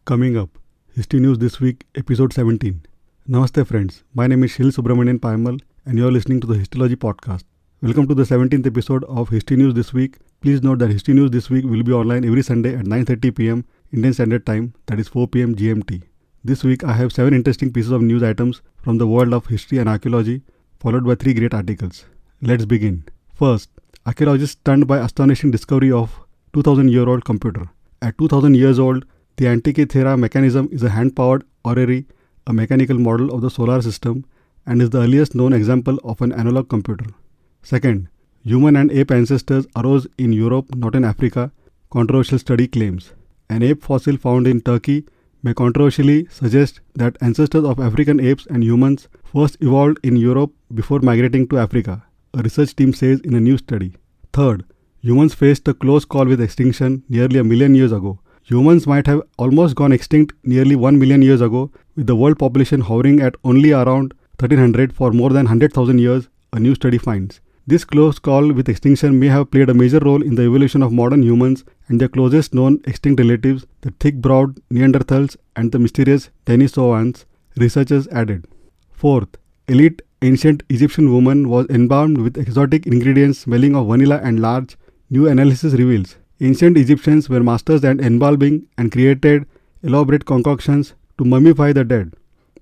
Coming up, History News This Week, Episode 17. Namaste friends, my name is Shil Subramanian Paimal and you are listening to the Histology Podcast. Welcome to the 17th episode of History News This Week. Please note that History News This Week will be online every Sunday at 9:30 pm Indian Standard Time, that is 4 pm GMT. This week I have 7 interesting pieces of news items from the world of history and archaeology, followed by 3 great articles. Let's begin. First, archaeologists stunned by astonishing discovery of 2000-year-old computer. At 2000 years old, the Antikythera mechanism is a hand-powered orrery, a mechanical model of the solar system, and is the earliest known example of an analog computer. Second, human and ape ancestors arose in Europe, not in Africa, controversial study claims. An ape fossil found in Turkey may controversially suggest that ancestors of African apes and humans first evolved in Europe before migrating to Africa, a research team says in a new study. Third, humans faced a close call with extinction nearly a million years ago. Humans might have almost gone extinct nearly 1 million years ago, with the world population hovering at only around 1300 for more than 100,000 years, a new study finds. This close call with extinction may have played a major role in the evolution of modern humans and their closest known extinct relatives, the thick-browed Neanderthals and the mysterious Denisovans, researchers added. Fourth, elite ancient Egyptian woman was embalmed with exotic ingredients smelling of vanilla and large, new analysis reveals. Ancient Egyptians were masters at embalming and created elaborate concoctions to mummify the dead.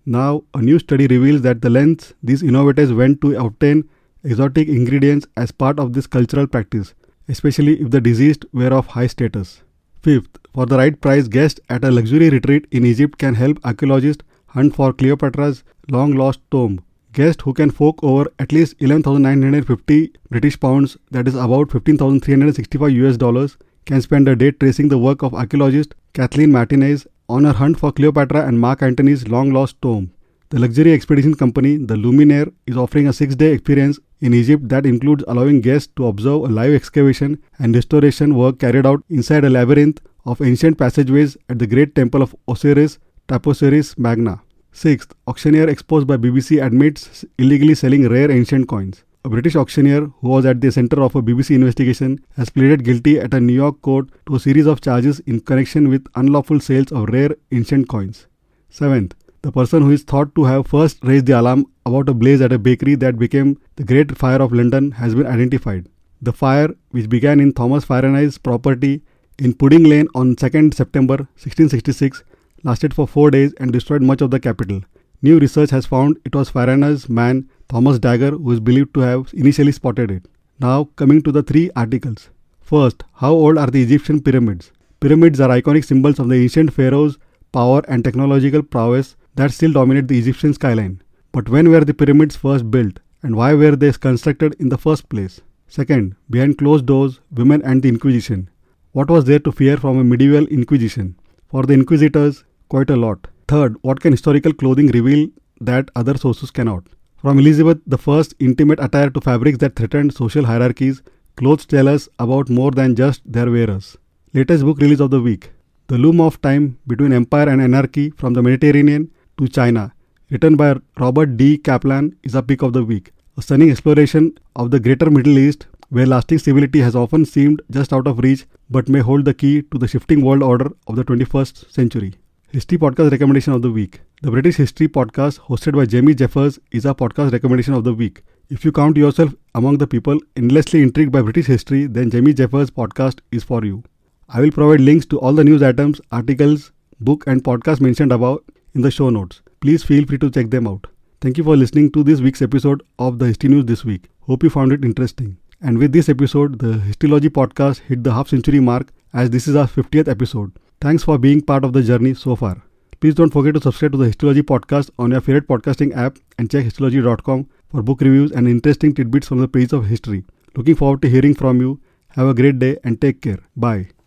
Now, a new study reveals that the lengths these innovators went to obtain exotic ingredients as part of this cultural practice, especially if the deceased were of high status. Fifth, for the right price, guests at a luxury retreat in Egypt can help archaeologists hunt for Cleopatra's long-lost tomb. Guests who can fork over at least 11,950 British pounds, that is about 15,365 US dollars, can spend a day tracing the work of archaeologist Kathleen Martinez on her hunt for Cleopatra and Mark Antony's long-lost tomb. The luxury expedition company, the Luminaire, is offering a 6-day experience in Egypt that includes allowing guests to observe a live excavation and restoration work carried out inside a labyrinth of ancient passageways at the great temple of Osiris, Taposiris Magna. Sixth, auctioneer exposed by BBC admits illegally selling rare ancient coins. A British auctioneer who was at the center of a BBC investigation has pleaded guilty at a New York court to a series of charges in connection with unlawful sales of rare ancient coins. Seventh, the person who is thought to have first raised the alarm about a blaze at a bakery that became the Great Fire of London has been identified. The fire, which began in Thomas Fahrenheit's property in Pudding Lane on 2nd September 1666, lasted for 4 days and destroyed much of the capital. New research has found it was Fahrenheit's man Thomas Dagger who is believed to have initially spotted it. Now coming to the 3 articles. First, how old are the Egyptian pyramids? Pyramids are iconic symbols of the ancient pharaohs' power and technological prowess that still dominate the Egyptian skyline. But when were the pyramids first built and why were they constructed in the first place? Second, behind closed doors, women and the Inquisition. What was there to fear from a medieval Inquisition? For the Inquisitors, quite a lot. Third, what can historical clothing reveal that other sources cannot? From Elizabeth I's intimate attire to fabrics that threatened social hierarchies, clothes tell us about more than just their wearers. Latest book release of the week. The Loom of Time Between Empire and Anarchy from the Mediterranean to China, written by Robert D. Kaplan, is a pick of the week. A stunning exploration of the greater Middle East, where lasting stability has often seemed just out of reach but may hold the key to the shifting world order of the 21st century. History Podcast Recommendation of the Week. The British History Podcast, hosted by Jamie Jeffers, is our podcast recommendation of the week. If you count yourself among the people endlessly intrigued by British history, then Jamie Jeffers' podcast is for you. I will provide links to all the news items, articles, book and podcast mentioned above in the show notes. Please feel free to check them out. Thank you for listening to this week's episode of the History News This Week. Hope you found it interesting. And with this episode, the Histology Podcast hit the half-century mark as this is our 50th episode. Thanks for being part of the journey so far. Please don't forget to subscribe to the Histology Podcast on your favorite podcasting app and check histology.com for book reviews and interesting tidbits from the pages of history. Looking forward to hearing from you. Have a great day and take care. Bye.